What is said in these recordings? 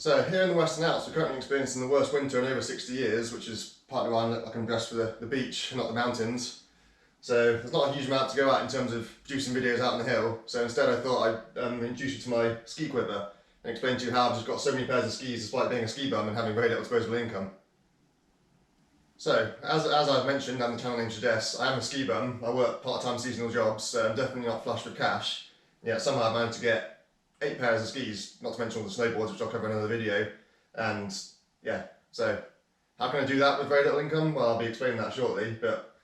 So here in the Western Alps we're currently experiencing the worst winter in over 60 years, which is partly why I can dress for the beach, not the mountains. So there's not a huge amount to go at in terms of producing videos out on the hill, so instead I thought I'd introduce you to my ski quiver and explain to you how I've just got so many pairs of skis despite being a ski bum and having very little disposable income. So, as I've mentioned and the channel name suggests, I am a ski bum. I work part-time seasonal jobs, so I'm definitely not flush with cash. Yet somehow I've managed to get 8 pairs of skis, not to mention all the snowboards, which I'll cover in another video. And yeah, so how can I do that with very little income? Well, I'll be explaining that shortly, but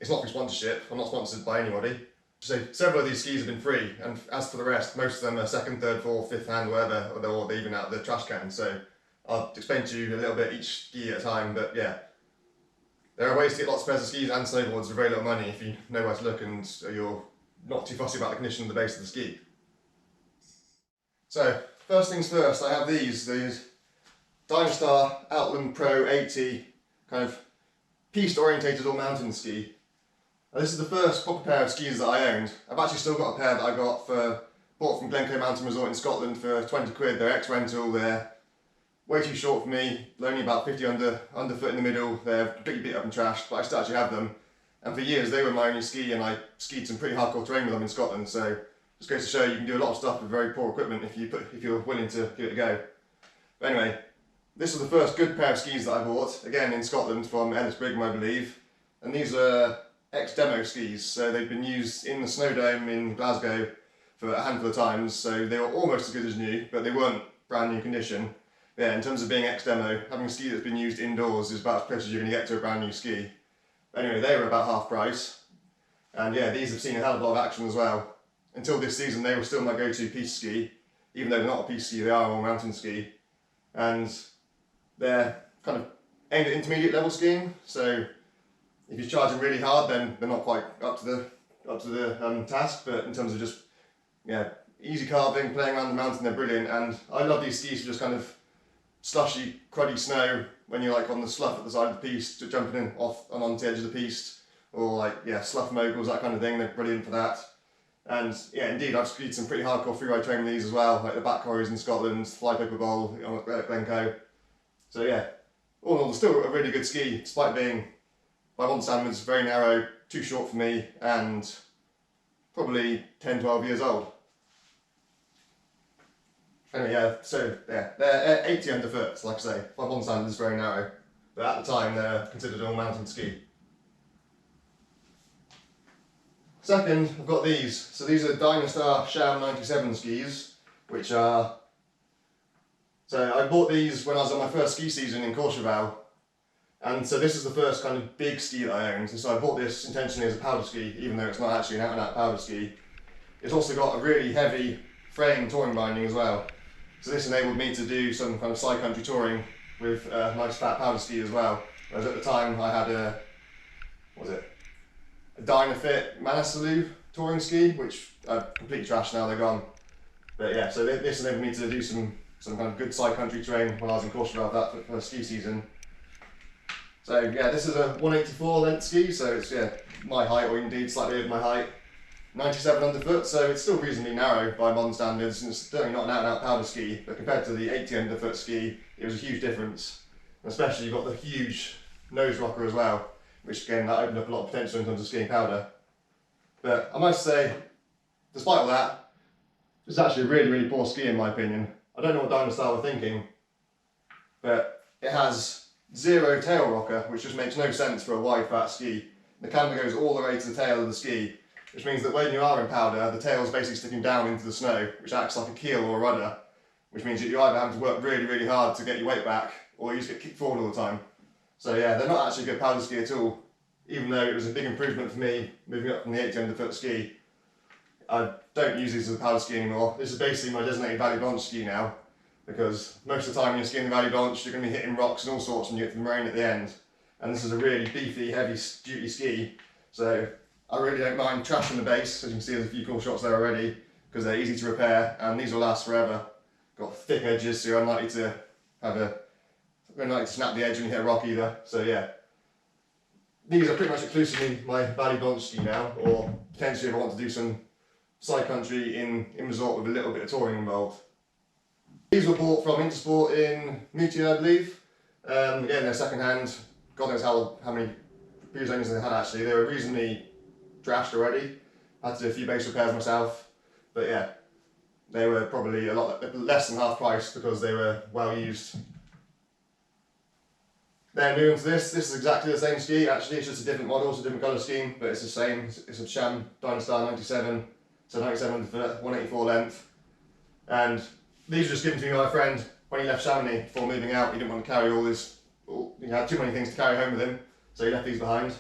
it's not for sponsorship. I'm not sponsored by anybody. So several of these skis have been free, and as for the rest, most of them are second, third, fourth, fifth hand, whatever, or they're even out of the trash can. So I'll explain to you a little bit each ski at a time, but yeah. There are ways to get lots of pairs of skis and snowboards for very little money if you know where to look and you're not too fussy about the condition of the base of the ski. So, first things first, I have these Dynastar Outland Pro 80 kind of piste orientated all mountain ski. Now, this is the first proper pair of skis that I owned. I've actually still got a pair that I bought from Glencoe Mountain Resort in Scotland for 20 quid. They're ex-rental, they're way too short for me, they're only about 50 underfoot in the middle, they're completely beat up and trashed, but I still actually have them. And for years they were my only ski, and I skied some pretty hardcore terrain with them in Scotland, so just goes to show you can do a lot of stuff with very poor equipment if you're willing to give it a go. But anyway, this was the first good pair of skis that I bought, again in Scotland from Elan, I believe. And these are ex-demo skis, so they've been used in the Snowdome in Glasgow for a handful of times, so they were almost as good as new, but they weren't brand new condition. Yeah, in terms of being ex-demo, having a ski that's been used indoors is about as close as you're going to get to a brand new ski. But anyway, they were about half price. And yeah, these have seen a hell of a lot of action as well. Until this season, they were still my go-to piste ski. Even though they're not a piste ski, they are all mountain ski. And they're kind of aimed at intermediate level skiing. So if you're charging really hard, then they're not quite up to the task. But in terms of just, yeah, easy carving, playing around the mountain, they're brilliant. And I love these skis for just kind of slushy, cruddy snow when you're like on the slough at the side of the piste, jumping in off and onto the edge of the piste, or like, yeah, slough moguls, that kind of thing. They're brilliant for that. And yeah, indeed, I've skied some pretty hardcore freeride training with these as well, like the back quarries in Scotland, fly paper bowl at Glencoe. So yeah, all in all, still a really good ski, despite being, by modern standards, very narrow, too short for me, and probably 10-12 years old. Anyway, yeah, so yeah, they're 80 underfoot, like I say, by modern standards very narrow, but at the time they're considered an all mountain ski. Second, I've got these. So these are Dynastar Sham 97 skis, which are, so I bought these when I was on my first ski season in Courchevel, and so this is the first kind of big ski that I owned, and so I bought this intentionally as a powder ski, even though it's not actually an out and out powder ski. It's also got a really heavy frame touring binding as well. So this enabled me to do some kind of side country touring with a nice fat powder ski as well. Whereas at the time I had a Dynafit Manaslu touring ski, which I've completely trashed now, they're gone. But yeah, so this enabled me to do some kind of good side country terrain when I was in Courchevel for ski season. So yeah, this is a 184 length ski, so it's yeah my height, or indeed slightly over my height. 97 underfoot, so it's still reasonably narrow by modern standards, and it's certainly not an out-and-out powder ski, but compared to the 80 underfoot ski, it was a huge difference. And especially you've got the huge nose rocker as well, which again, that opened up a lot of potential in terms of skiing powder. But I must say, despite all that, it's actually a really, really poor ski in my opinion. I don't know what Dynastar were thinking, but it has zero tail rocker, which just makes no sense for a wide, fat ski. The camber goes all the way to the tail of the ski, which means that when you are in powder, the tail is basically sticking down into the snow, which acts like a keel or a rudder, which means that you're either having to work really, really hard to get your weight back, or you just get kicked forward all the time. So yeah, they're not actually a good powder ski at all, even though it was a big improvement for me moving up from the 80 underfoot ski. I don't use these as a powder ski anymore. This is basically my designated Valley Blanche ski now, because most of the time when you're skiing the Valley Blanche, you're going to be hitting rocks and all sorts when you get to the moraine at the end. And this is a really beefy, heavy duty ski, so I really don't mind trashing the base. As you can see, there's a few cool shots there already, because they're easy to repair and these will last forever. Got thick edges, so you're unlikely to snap the edge when you hit a rock either. So yeah, these are pretty much exclusively my Valley Blanche ski now, or potentially if I want to do some side country in resort with a little bit of touring involved. These were bought from Intersport in Mutier, I believe. Again, they're second-hand. God knows how many previous owners they had actually. They were reasonably trashed already. I had to do a few base repairs myself. But yeah, they were probably a lot less than half price because they were well used. Then moving to this is exactly the same ski. Actually, it's just a different model, it's a different colour scheme, but it's the same. It's a Sham Dynastar 97, so 97 foot, 184 length. And these were just given to me by my friend when he left Chamonix before moving out. He didn't want to carry he had too many things to carry home with him, so he left these behind.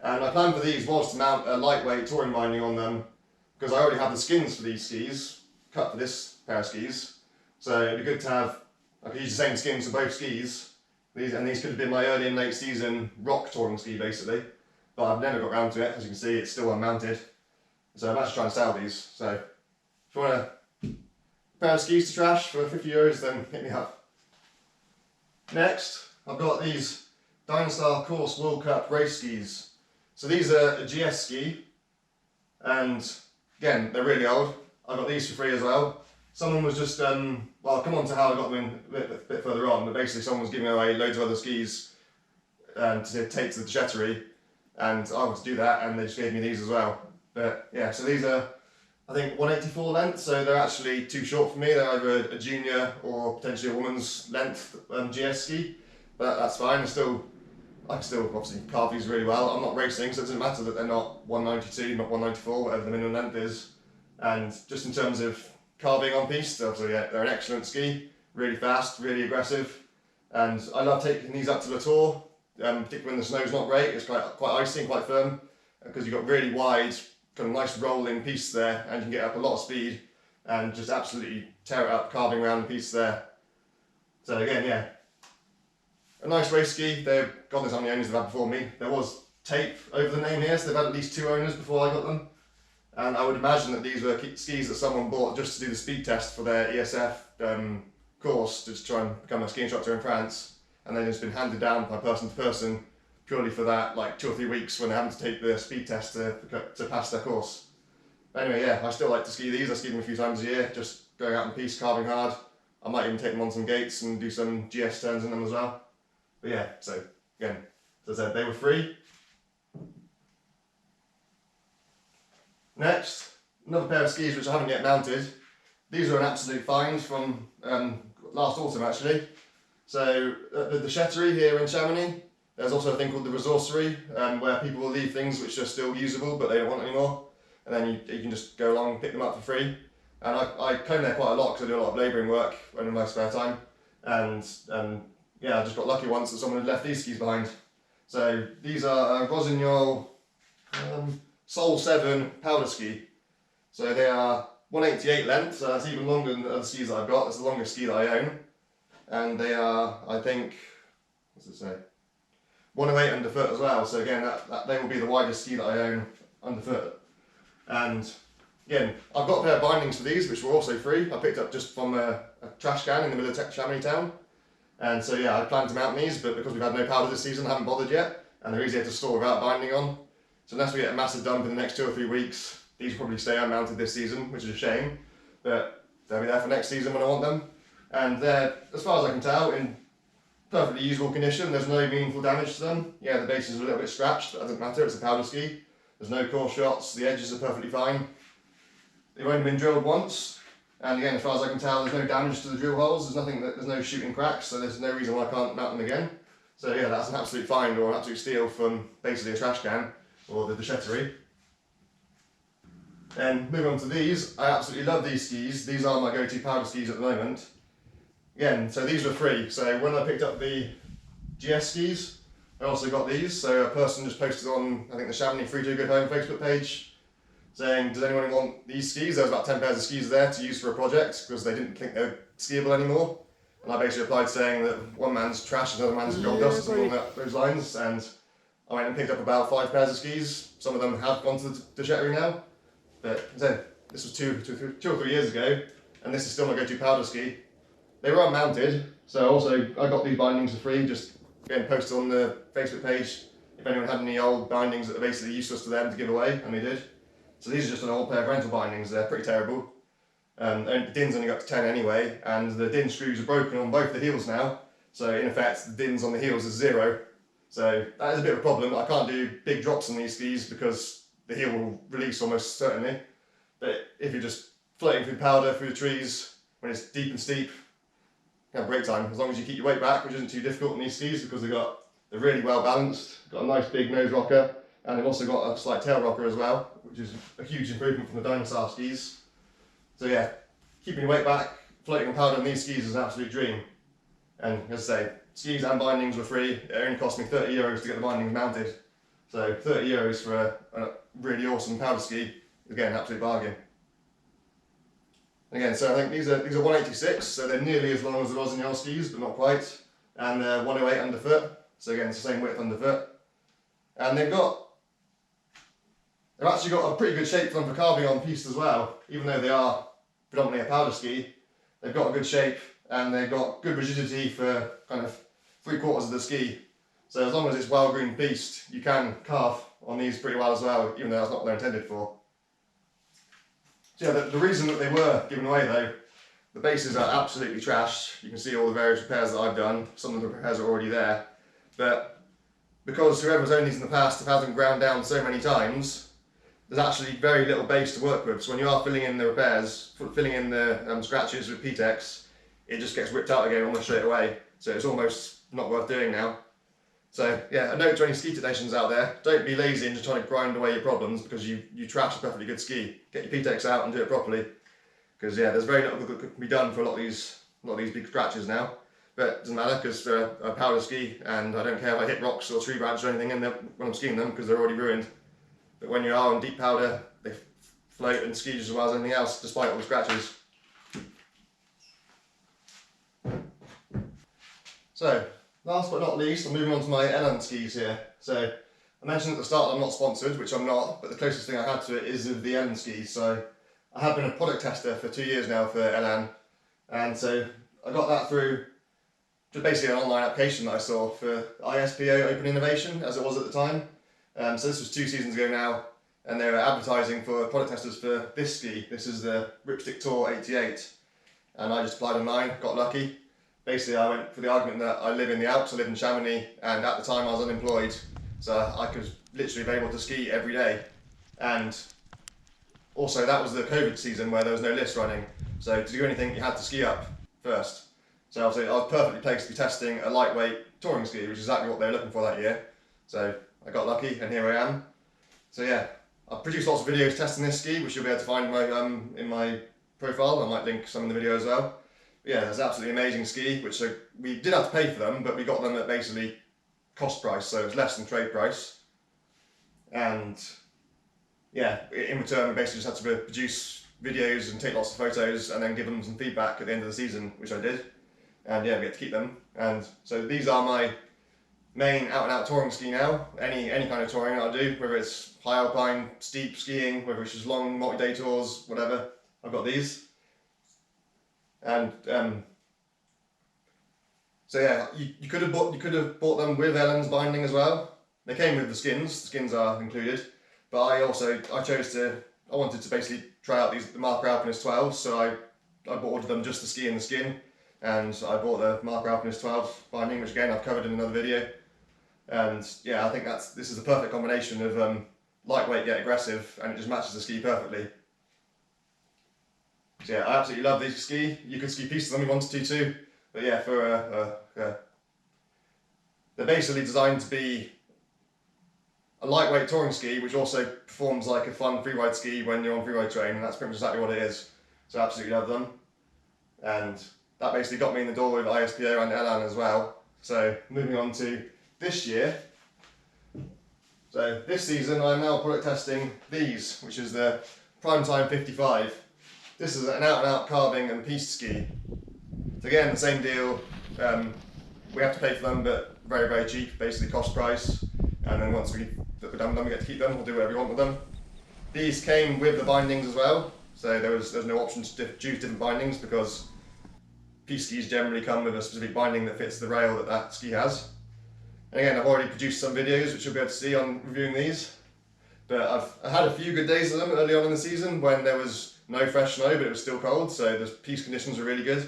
And my plan for these was to mount a lightweight touring binding on them, because I already have the skins for these skis, cut for this pair of skis. So it'd be good to have, I could use the same skins for both skis. These could have been my early and late season rock touring ski basically, but I've never got around to it. As you can see, it's still unmounted. So I'm actually trying to sell these. So if you want a pair of skis to trash for €50, then hit me up. Next, I've got these Dynastar Course World Cup race skis. So these are a GS ski, and again, they're really old. I got these for free as well. Someone was just, well, I'll come on to how I got them in a bit further on, but basically someone was giving away loads of other skis to take to the Déchetterie, and I wanted to do that, and they just gave me these as well. But yeah, so these are, I think, 184 length, so they're actually too short for me. They're either a junior or potentially a woman's length GS ski, but that's fine. I can still obviously carve these really well. I'm not racing, so it doesn't matter that they're not 192, not 194, whatever the minimum length is. And just in terms of carving on piste, obviously yeah, they're an excellent ski, really fast, really aggressive, and I love taking these up to the Tour, particularly when the snow's not great. It's quite icy and quite firm, because you've got really wide, kind of nice rolling piste there, and you can get up a lot of speed and just absolutely tear it up carving around the piste there. So again, yeah, a nice race ski. God knows how many owners they've had before me. There was tape over the name here, so they've had at least 2 owners before I got them. And I would imagine that these were skis that someone bought just to do the speed test for their ESF course, to try and become a ski instructor in France. And they've just been handed down by person to person purely for that, like 2 or 3 weeks when they're having to take the speed test to pass their course. But anyway, yeah, I still like to ski these. I ski them a few times a year, just going out in piste, carving hard. I might even take them on some gates and do some GS turns in them as well. But yeah, so again, as I said, they were free. Next, another pair of skis which I haven't yet mounted. These are an absolute find from last autumn actually. So at the Déchetterie here in Chamonix, there's also a thing called the Ressourcerie, where people will leave things which are still usable but they don't want anymore, and then you can just go along and pick them up for free. And I come there quite a lot because I do a lot of labouring work in my spare time, and yeah, I just got lucky once that someone had left these skis behind. So these are Rossignol Sol 7 powder ski. So they are 188 length, so that's even longer than the other skis that I've got. That's the longest ski that I own. And they are, I think, what's it say? 108 underfoot as well. So again, they will be the widest ski that I own underfoot. And again, I've got a pair of bindings for these, which were also free. I picked up just from a trash can in the middle of Chamonix town. And so yeah, I planned to mount these, but because we've had no powder this season, I haven't bothered yet. And they're easier to store without binding on. So unless we get a massive dump in the next 2 or 3 weeks, these will probably stay unmounted this season, which is a shame. But they'll be there for next season when I want them. And they're, as far as I can tell, in perfectly usable condition. There's no meaningful damage to them. Yeah, the base is a little bit scratched, but that doesn't matter, it's a powder ski. There's no coarse shots, the edges are perfectly fine. They've only been drilled once. And again, as far as I can tell, there's no damage to the drill holes. There's no shooting cracks, so there's no reason why I can't mount them again. So yeah, that's an absolute find, or an absolute steal from basically a trash can, or the Déchetterie. Then moving on to these, I absolutely love these skis. These are my go-to powder skis at the moment. Again, so these were free. So when I picked up the GS skis, I also got these. So a person just posted on, I think, the Chamonix Free to a Good Home Facebook page, saying, does anyone want these skis? There was about 10 pairs of skis there to use for a project because they didn't think they were skiable anymore. And I basically replied saying that one man's trash is another man's gold dust, or something along those lines. And I went and picked up about 5 pairs of skis. Some of them have gone to the Déchetterie now. But then, this was 2 or 3 years ago, and this is still my go-to powder ski. They were unmounted, so also I got these bindings for free, just getting posted on the Facebook page if anyone had any old bindings that are basically useless to them to give away, and they did. So these are just an old pair of rental bindings, they're pretty terrible. The din's only got to 10 anyway, and the din screws are broken on both the heels now. So in effect, the din's on the heels is 0. So that is a bit of a problem. I can't do big drops on these skis because the heel will release almost certainly. But if you're just floating through powder, through the trees, when it's deep and steep, you have a great time. As long as you keep your weight back, which isn't too difficult on these skis because they're really well balanced. Got a nice big nose rocker, and they've also got a slight tail rocker as well, which is a huge improvement from the Dynastar skis. So yeah, keeping your weight back, floating on powder on these skis is an absolute dream. And as I say, skis and bindings were free. It only cost me €30 to get the bindings mounted. So €30 for a really awesome powder ski is again an absolute bargain. Again, so I think these are 186, so they're nearly as long as the Rossignol skis, but not quite. And they're 108 underfoot, so again it's the same width underfoot. And they've actually got a pretty good shape for them for carving on piste as well, even though they are predominantly a powder ski. They've got a good shape and they've got good rigidity for kind of 3/4 of the ski. So as long as it's well groomed piste, you can carve on these pretty well as well, even though that's not what they're intended for. So yeah, the reason that they were given away though, the bases are absolutely trashed. You can see all the various repairs that I've done. Some of the repairs are already there. But because whoever's owned these in the past hasn't ground down so many times, there's actually very little base to work with. So when you are filling in the repairs, filling in the scratches with P-Tex, it just gets ripped out again almost straight away. So it's almost not worth doing now. So yeah, a note to any ski technicians out there, don't be lazy and just trying to grind away your problems because you trash a perfectly good ski. Get your P-Tex out and do it properly. Because yeah, there's very little that can be done for a lot of these big scratches now. But it doesn't matter because they're a powder ski and I don't care if I hit rocks or tree branches or anything in them when I'm skiing them because they're already ruined. But when you are on deep powder, they float and ski just as well as anything else, despite all the scratches. So, last but not least, I'm moving on to my Elan skis here. So, I mentioned at the start that I'm not sponsored, which I'm not, but the closest thing I had to it is of the Elan skis. So, I have been a product tester for 2 years now for Elan, and so I got that through just basically an online application that I saw for ISPO Open Innovation, as it was at the time. So this was 2 seasons ago now, and they were advertising for product testers for this ski. This is the Ripstick Tour 88, and I just applied online, got lucky. Basically I went for the argument that I live in the Alps, I live in Chamonix, and at the time I was unemployed, so I could literally be able to ski every day. And also that was the COVID season where there was no lifts running, so to do anything you had to ski up first. So obviously I was perfectly placed to be testing a lightweight touring ski, which is exactly what they were looking for that year. So I got lucky and here I am. So yeah, I've produced lots of videos testing this ski, which you'll be able to find in my profile. I might link some in the video as well. But yeah, it's an absolutely amazing ski, which we did have to pay for them, but we got them at basically cost price, so it's less than trade price. And yeah, in return we basically just had to produce videos and take lots of photos and then give them some feedback at the end of the season, which I did. And yeah, we get to keep them. And so these are my main out-and-out touring ski now. Any kind of touring I'll do, whether it's high alpine, steep skiing, whether it's just long multi-day tours, whatever, I've got these. And so yeah, you could have bought them with Elan's binding as well. They came with the skins are included, but I wanted to basically try out the Marker Alpinist 12s, so I ordered them just the ski and the skin, and I bought the Marker Alpinist 12 binding, which again I've covered in another video. And yeah, I think this is a perfect combination of lightweight yet aggressive, and it just matches the ski perfectly. So yeah, I absolutely love these ski. You could ski piste on them if you wanted to too, but yeah, they're basically designed to be a lightweight touring ski, which also performs like a fun freeride ski when you're on freeride terrain, and that's pretty much exactly what it is. So I absolutely love them, and that basically got me in the door with ISPO and Elan as well. So moving on to this year. So this season I'm now product testing these, which is the Primetime 55. This is an out-and-out carving and piste ski. So again, the same deal. We have to pay for them, but very, very cheap, basically cost price. And then once we're done with them, we get to keep them. We'll do whatever we want with them. These came with the bindings as well, so there's no option to choose different bindings because piste skis generally come with a specific binding that fits the rail that ski has. And again, I've already produced some videos which you'll be able to see on reviewing these. But I had a few good days of them early on in the season when there was no fresh snow, but it was still cold, so the piste conditions were really good.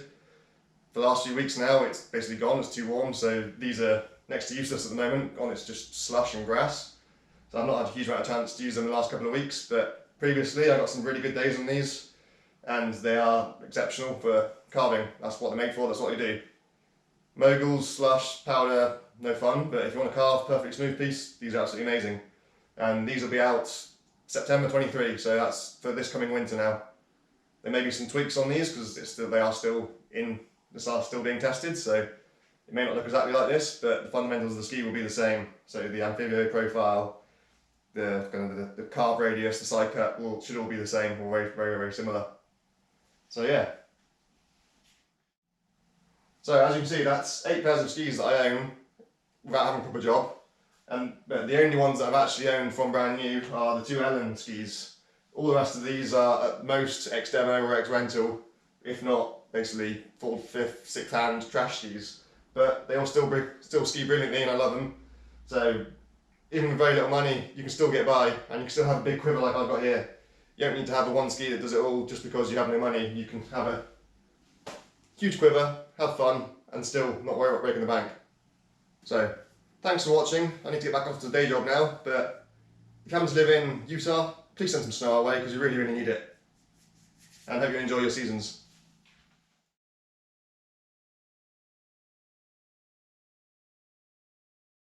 For the last few weeks now, it's basically gone, it's too warm, so these are next to useless at the moment. It's just slush and grass. So I've not had a huge amount of chance to use them the last couple of weeks, but previously I got some really good days on these, and they are exceptional for carving. That's what they're made for, that's what you do. Moguls, slush, powder, no fun, but if you want to carve perfectly smooth piece, these are absolutely amazing. And these will be out September 23, so that's for this coming winter now. There may be some tweaks on these because they are still being tested, so it may not look exactly like this, but the fundamentals of the ski will be the same. So the amphibio profile, the carve radius, the side cut should all be the same, or very, very, very similar. So yeah. So as you can see, that's 8 pairs of skis that I own without having a proper job. And the only ones that I've actually owned from brand new are the 2 Elan skis. All the rest of these are at most ex-demo or ex-rental, if not basically 4th, 5th, 6th hand trash skis. But they all still ski brilliantly and I love them. So even with very little money, you can still get by and you can still have a big quiver like I've got here. You don't need to have a one ski that does it all just because you have no money. You can have a huge quiver, have fun, and still not worry about breaking the bank. So, thanks for watching. I need to get back onto the day job now, but if you happen to live in Utah, please send some snow our way because we really, really need it. And hope you enjoy your seasons.